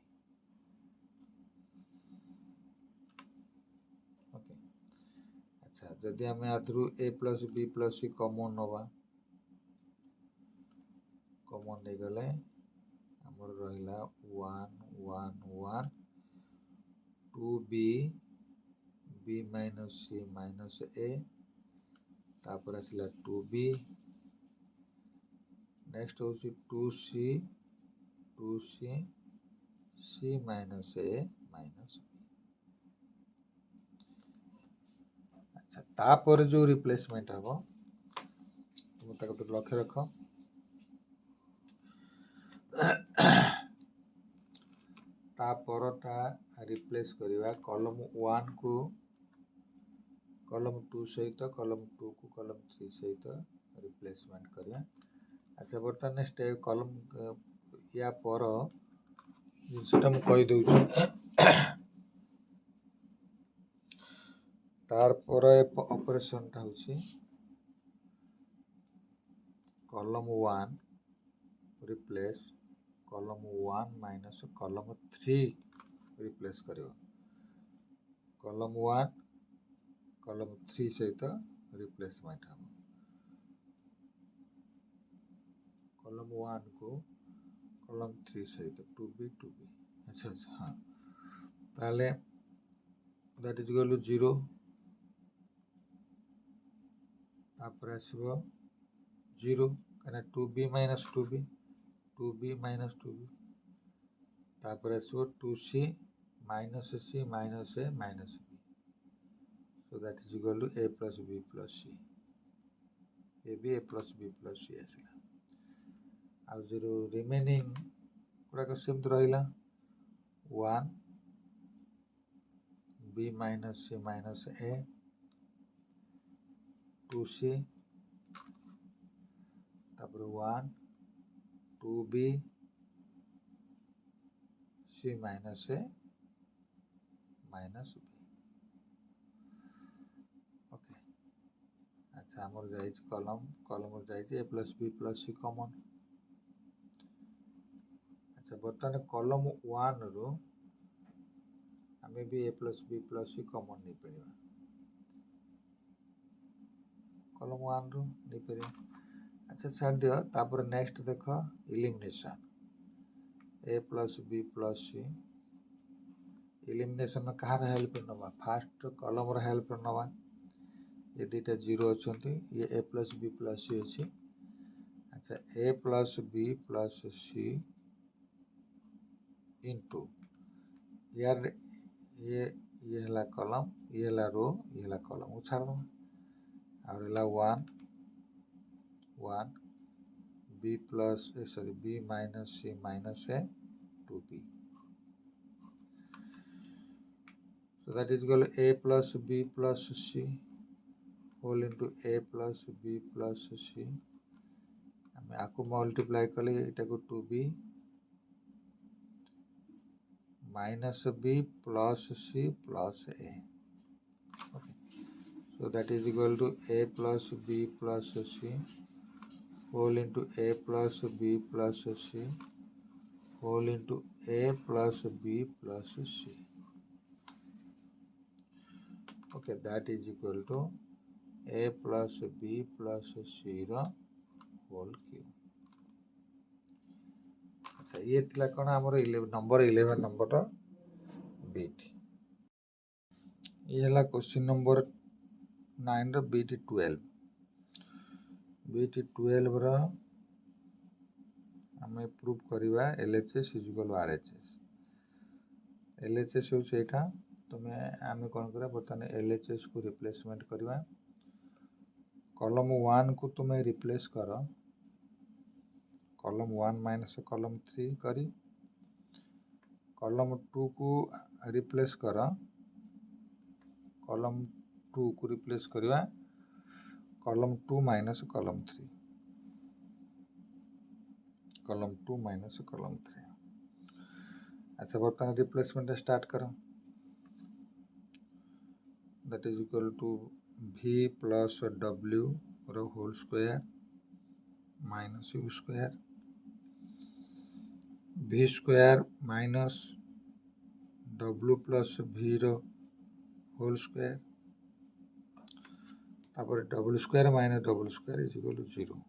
okay अच्छा जदि हमें आथरू a plus b plus c common नवा कॉमन नहीं गले हमर रहिला 1 1 1 2b b minus c minus a तापर आसला 2b नेक्स्ट हूँ 2c c minus a minus b। अच्छा तापर जो रिप्लेसमेंट हम तुम तक लक्ष्य रख तापरटा रिप्लेस करवा कॉलम 1 को कॉलम 2 सहित कॉलम 2 को कॉलम 3 सहित रिप्लेसमेंट करवा। अच्छा बर्तमान स्टेप कॉलम या पर जिनटा मुझे कहीदे तार पर ऑपरेशन टा होची column 1 replace column 1 minus column 3 replace करियो कॉलम 1 कॉलम 3 सहित रिप्लेसमेंट हम कॉलम 1 को कॉलम 3 सहित 2b अच्छा अच्छा हाँ ताले दैट इज इक्वल टू 0 तापर आसबो 0 कहना 2b minus 2b minus 2b तापर आसबो 2c minus c minus a minus b so that is equal to a plus b plus c ए भी a plus b plus c आसला आ जो remaining गुड़ाक सेमती रहा 1 b minus c minus a 2c तापर 1 2b c minus a minus b okay. अच्छा आमर जाए कॉलम कॉलम जाए a plus b plus c common. अच्छा बर्तमान कॉलम 1 रु आम भी a plus b plus c common नहीं पार कॉलम 1 रु नहीं पार। अच्छा छाड़ दियो तापर नेक्स्ट देख elimination a plus b plus c elimination Kahar help नवा फास्ट कॉलम हेल्प नवा ये दुटा 0 अच्छा ये a plus b plus c अच्छी। अच्छा a plus b plus c into यार ये है कॉलम ये है रो ये है कॉलम छाड़ दो और 1 b plus sorry b minus c minus a 2b so that is equal to a plus b plus c whole into a plus b plus c आम आपको मल्टीप्लाई कले यहाँ को 2b minus b plus c plus a so that is equal to a plus b plus c whole into a plus b plus c whole into a plus b plus c okay that is equal to a plus b plus c row whole cube। अच्छा ये थिला कौन आमर 11 number बीट ये है question number 9 row बीट 12 row आम प्रूव करवा LHS is equal to RHS LHS होचे एटा तुम्हें आम कौन करा बर्तमान LHS को रिप्लेसमेंट करवा कॉलम 1 को तुम्हें रिप्लेस कर कॉलम 1 माइनस कॉलम 3 करी कॉलम 2 को रिप्लेस कर कॉलम 2 को रिप्लेस करवा column 2 minus column 3 column 2 minus column 3। अच्छा बर्तमान रिप्लेसमेंट स्टार्ट करो that is equal to v plus w रो whole square minus u square v square minus w plus v रो होल स्क्वायर तापर double square minus double square is equal to 0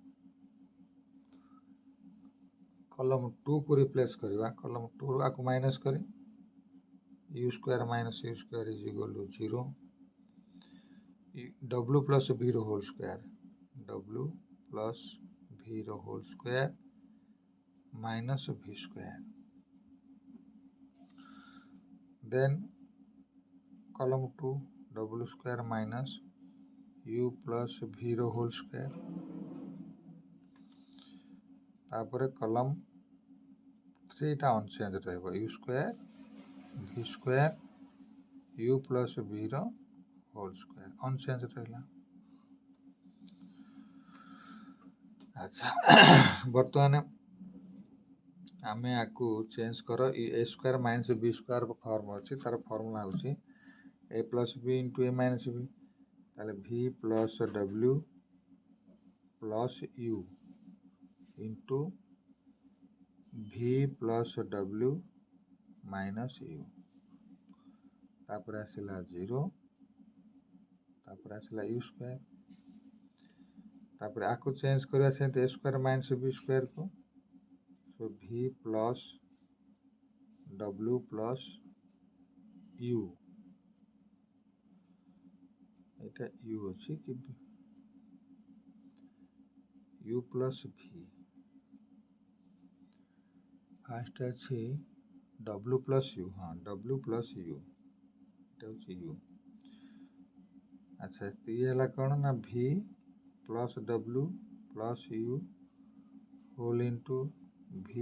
column 2 को replace करवा column 2 को minus करी u square minus u square is equal to 0. W plus v whole square, w plus v whole square minus v square. Then column 2 w square minus u plus v whole square. तापर कलम 3 टा unchange रहइबो u square v square u plus v whole square unchange रहला। अच्छा बर्तमान आम आपको change कर a square minus B square form अच्छी तार फॉर्मूला हूँ a plus b into a minus b ताले v plus w plus u into v plus w minus u तापर आसला 0 तापर आसला u स्क्वायर तापर आपको चेंज करवा से A square minus B square को सो v plus w plus u এটা u अच्छी कि u प्लस v फास्ट अच्छी w प्लस u हाँ w प्लस u u अच्छा ये है कौन ना v plus w plus u whole into v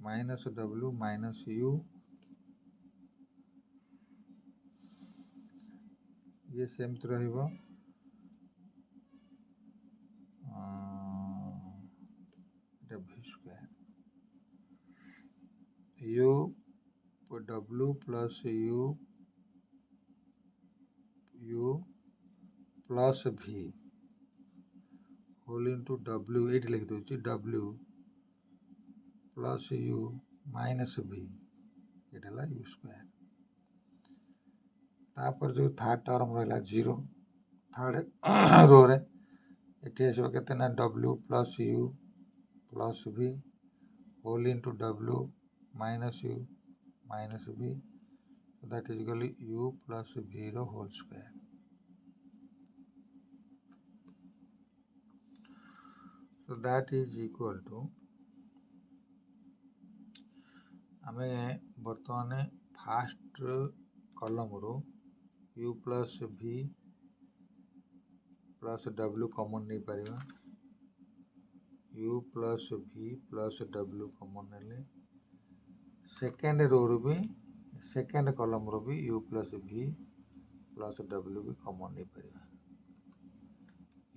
minus w minus u ये सेमती रहिबो v square u w plus u plus v whole into w ये लिख दूसरी w plus u minus v ये u स्क्वायर तापर जो थर्ड टर्म रहा 0 थर्ड रो रे ये आसो के w plus u plus v whole into w minus u minus v that is equal u plus v whole square. So that is equal to आमे बर्तमान first column रो u plus v plus w common नहीं पारिबा u plus v plus w common नेले second row रो भी second column रो भी u plus v plus w भी कॉमन नहीं पारिबा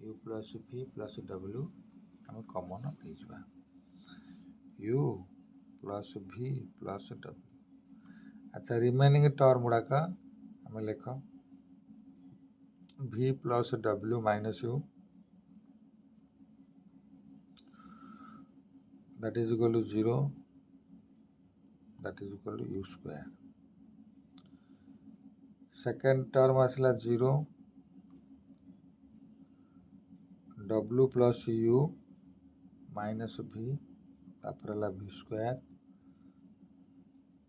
u plus v plus w आम कॉमन नहीं u plus v plus w। अच्छा रिमेनिंग टर्म गुड़ाक आम लिख v plus w minus u that is equal to 0 that is equal to u square। Second term आसला 0 w plus u minus v तापर v square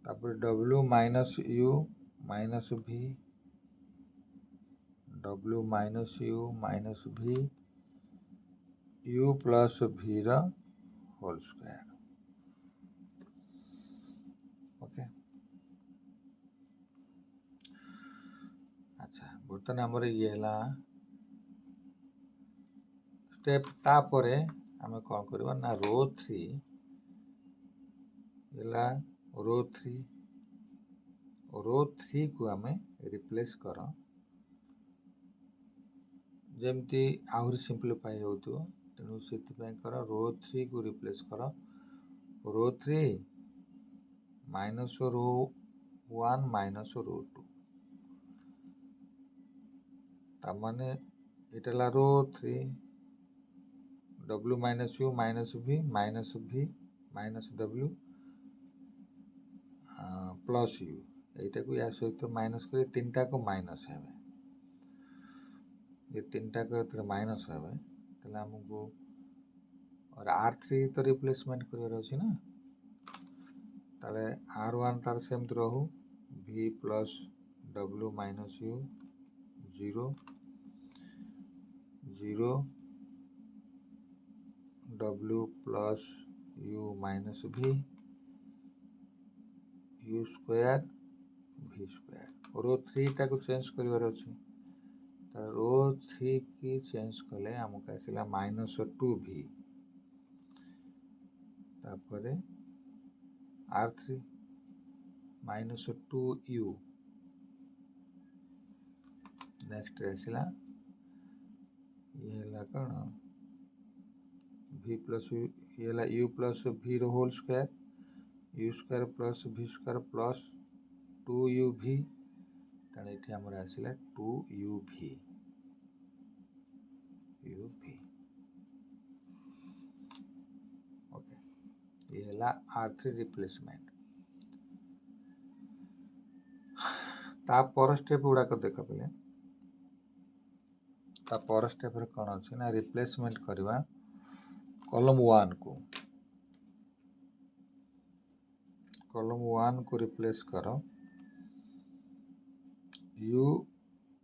तापर w minus u minus v w minus u minus v u plus v whole square. Okay अच्छा बर्तमान आमर ये step तापर आम कौन करवा ना रो 3 रो 3 को आम रिप्लेस कर जमती आहरी सिंप्लीफाई हो तेणु से कर रो 3 को रिप्लेस कर रो 3 माइनस रो 1 माइनस रो 2 तामाने इटला रो 3 w minus u minus v minus w plus u यटा को या सहित माइनस कर 3टा को माइनस है ये 3टा को माइनस है तेल आमको और r3 तो रिप्लेसमेंट कर ना ताले r1 तार सेमती रहू v plus w minus u 0 0 w plus u minus v u square v square रो 3 टाको चेंज करिवार अछि तो रो 3 की चेंज कले हमको आसिला -2v तापरे r3 -2u नेक्स्ट आसिला ये हला कौन v प्लस u ये हला u प्लस v रो whole square u square plus v square plus 2uv ताने इथे हमर आसिला 2uv ओके ये हला r3 रिप्लेसमेंट ता पर स्टेप गुडा को देख पले ता पर स्टेप रे कोन अछि ना रिप्लेसमेंट करबा कॉलम 1 को रिप्लेस करो u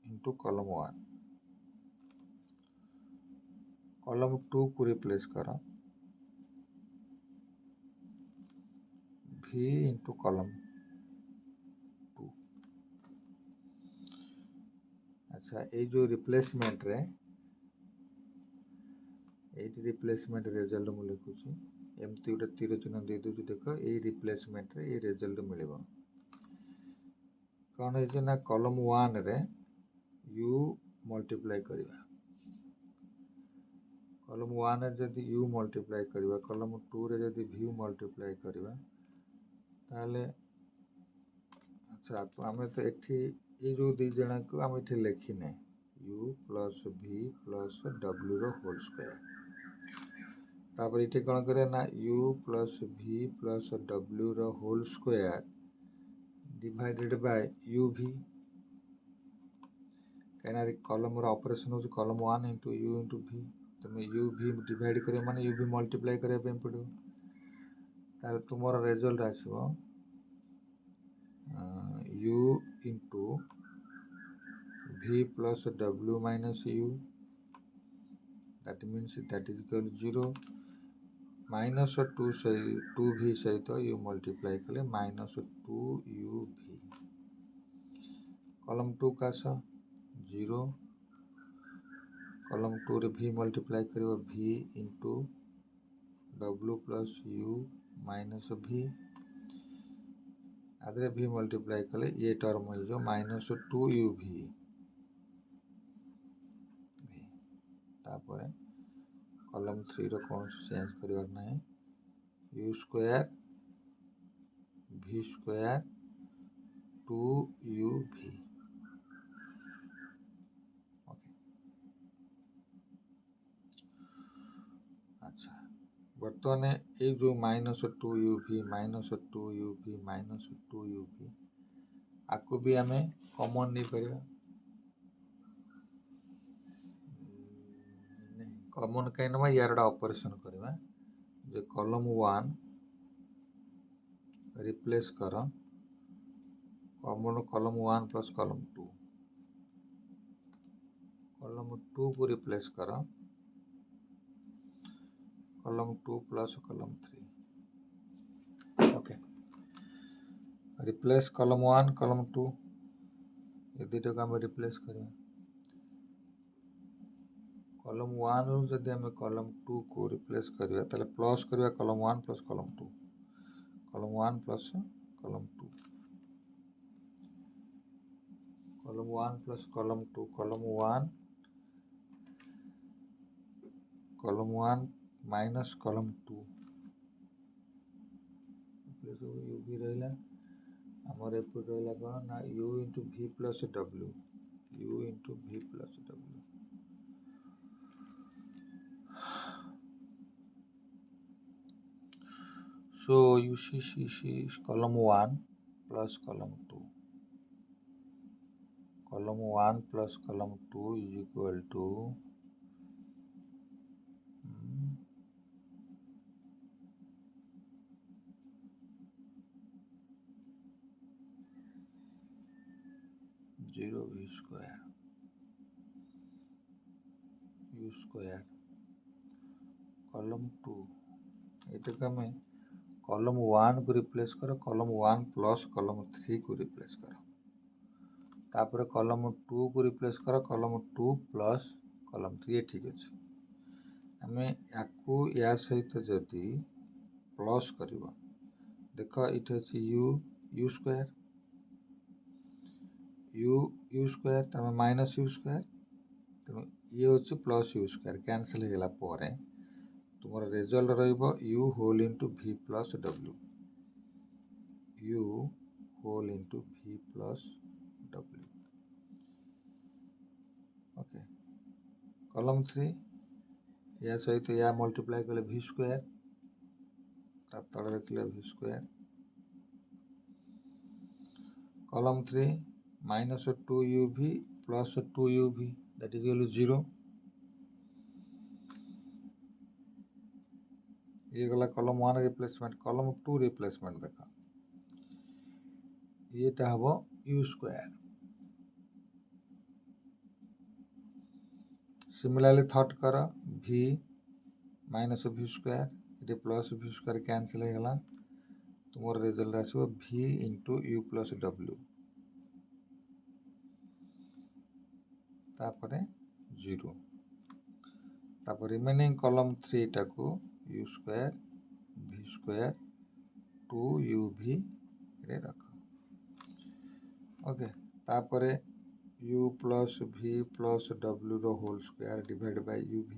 into कॉलम 1 कॉलम 2 को रिप्लेस करो v into कॉलम 2 अच्छा ये जो रिप्लेसमेंट रे एटी रिप्लेसमेंट रिजल्ट मु लिखुची एमती गोटे तीर चिन्ह दे दूची देख ये रिप्लेसमेंट रे ये रिजल्ट मिलिबो कौन है ना कॉलम 1 रे u मल्टीप्लाई करबा कॉलम 1 रे जदी u मल्टीप्लाई करबा कॉलम 2 रे जदी v मल्टीप्लाई करबा ताले अच्छा तो हमें तो एठी ये जो दी जना को हम एठी लिखिने u plus v plus w रो होल स्क्वायर तापर इटे कौन करे ना u plus v plus w रो whole square divided by uv कहना कॉलम रो ऑपरेशन हो column 1 into u into v तमे uv डिवाइड करे माने uv मल्टीप्लाई करे पे पड़ो तार तुमरो रिजल्ट आसीबो u into v plus w minus u that means that is equal to 0 minus 2v सहित u multiply कले minus 2uv कॉलम 2 का 0 कॉलम 2 रे v multiply करियो v into w plus u minus v आदरे v multiply कले ये term हो जो minus 2uv तापर कॉलम 3 रो कौन चेंज करिवार नाही u square v square 2uv okay अच्छा बर्तमान ये जो -2uv आको भी हमें कॉमन नहीं करिया कॉमन कहीं ना यारडा ऑपरेशन करवा जे कॉलम 1 रिप्लेस करो कॉलम 1 प्लस कॉलम 2 कॉलम 2 को रिप्लेस करो column 2 plus column 3 okay replace column 1 column 2 ये दुटा को हम रिप्लेस करें कॉलम 1 रो जदि हम कॉलम 2 को रिप्लेस करिया तले प्लस करिया column 1 plus column 2 column 1 plus column 2 column 1 plus column 2 column 1 minus column 2 plus u भी रहला हमर एपट रहला कोन ना u into v plus w u into v plus w so you see column 1 plus column 2 column 1 plus column 2 is equal to 0 v square u square column 2 attack आम column 1 को replace कर column 1 plus column 3 को replace कर तापर column 2 को replace कर column 2 plus column 3 ठीक अच्छे आम या सहित जदि प्लस कर देख ये अच्छे you square you square Tenali minus you square तेणु ये हूँ प्लस यू स्क्वायर कैनसल होगा तुम रिजल्ट रु whole into v plus W U whole into v plus W okay column 3 या सहित या मल्टीप्लाई कले v स्क्वायर तले रखिले v square column 3 minus 2uv plus 2uv that is equal to 0 ये गला कॉलम 1 रिप्लेसमेंट कॉलम 2 रिप्लेसमेंट देखा ये हम यू स्क्वायर सिमिलरली थॉट कर v माइनस v स्क्वायर ये प्लस v स्क्वायर कैंसिल होगा तुम रिजल्ट आसो v into you plus W तापर 0 तापर रिमेनिंग कॉलम 3 टाको you square v square 2uv रे रख ओके तापर u plus v plus w रो whole square divide by uv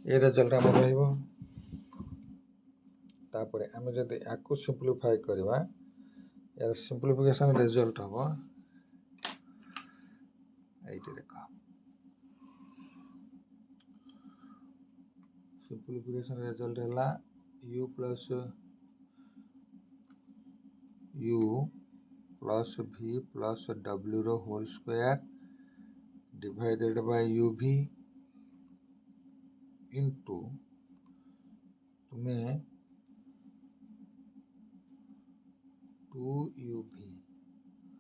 ये रिजल्ट आम रहिबो तापर आम जदि याकू सिंप्लीफाई करवा यार सिंप्लीफिकेशन रिजल्ट हम ये देख सिंप्लीफिकेशन रिजल्ट है u plus v plus w रो whole square divided by uv into तुम्हें 2uv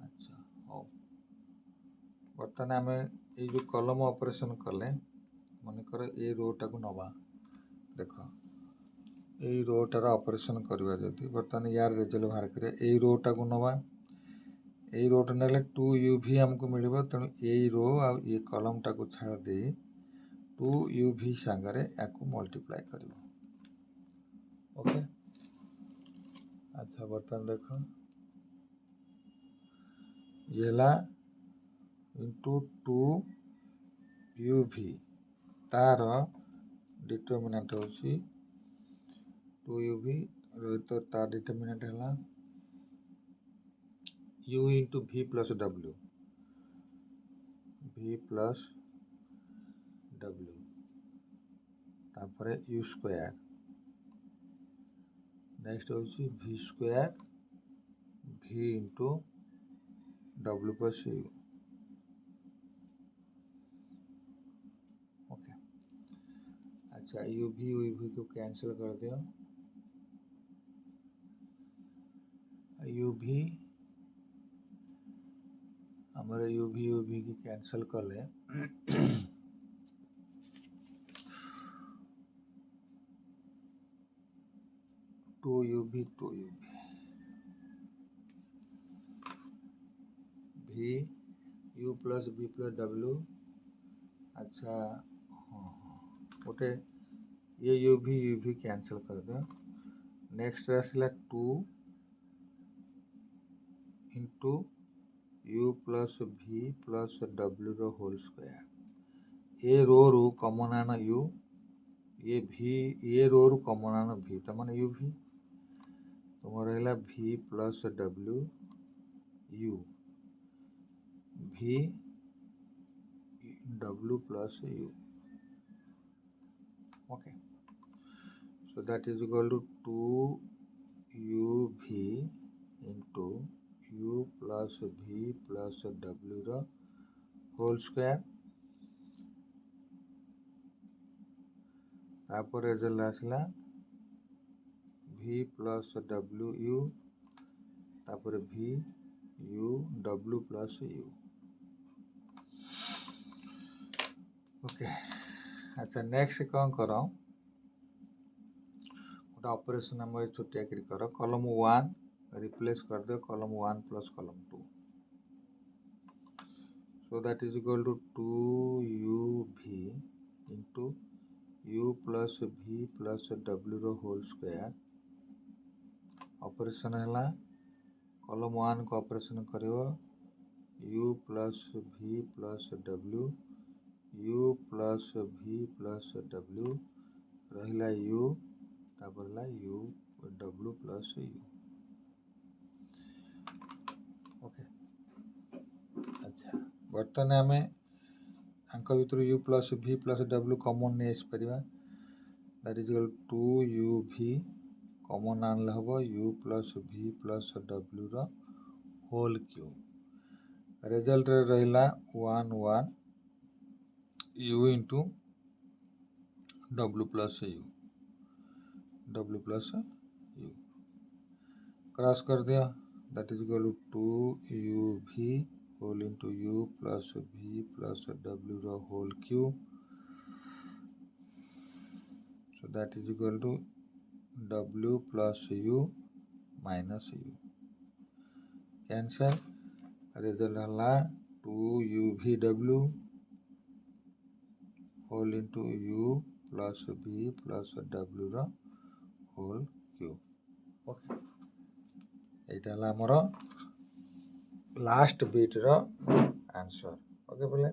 अच्छा हाँ बर्तमान आम ये जो कॉलम ऑपरेशन कले मन कर ये रोटा को नवा देख ये रोटार ऑपरेशन करवा जदि बर्तमान यार रिजल्ट बाहर करिया ये रोटा को नवा ये रोटा नेले 2uv आमको मिल तेणु ये रो आ ये कॉलम टा को छाड़ दे 2uv सांगरे या मल्टीप्लाई कर ओके अच्छा बर्तमान देख ये इंटू 2uv तार डिटरमिनेंट होची 2uv तो तार डिटरमिनेंट है u into v plus w तापर u स्क्वायर नेक्स्ट होची v square v into w plus u okay अच्छा uv को कैंसिल कर दियो uv हमारे uv की कैंसिल कले 2uv v u plus v plus w अच्छा हाँ गोटे ये uv कैंसिल कर दो नेक्स्ट आसला 2 into u plus v plus w रो होल स्क्वायर ये रो रु कॉमन आन u ये v ये रो रु कॉमन आन v तो माने uv तुम रहा v plus w u v w plus u okay so that is equal to 2uv into u plus v plus w रो होल स्क्वायर तापर रिजल्ट आसला v plus w u तापर v u w plus u। Okay अच्छा next कौन कर गोटे operation आम छोटिया कर कॉलम 1 रिप्लेस कर दे column 1 plus column 2 so that is equal to 2uv into u plus v plus w रो होल स्क्वायर ऑपरेशन है कॉलम 1 को ऑपरेशन करिवो u plus v plus w u plus v plus w रहिला u तापर ला u w plus u। Okay अच्छा बर्तन आम आंक भर u plus v plus w common नहीं आसपरिया that is equal to u v common आनले हम u plus v plus w रो होल क्यूब रिजल्ट रहिला 1 1 u into w plus u cross कर दिया that is equal to 2uv whole into u plus v plus w रो whole cube so that is equal to w plus u minus u cancel result हला 2uvw whole into u plus v plus w रो whole cube. Okay यहाँ आमर last bit रो answer. Okay बोले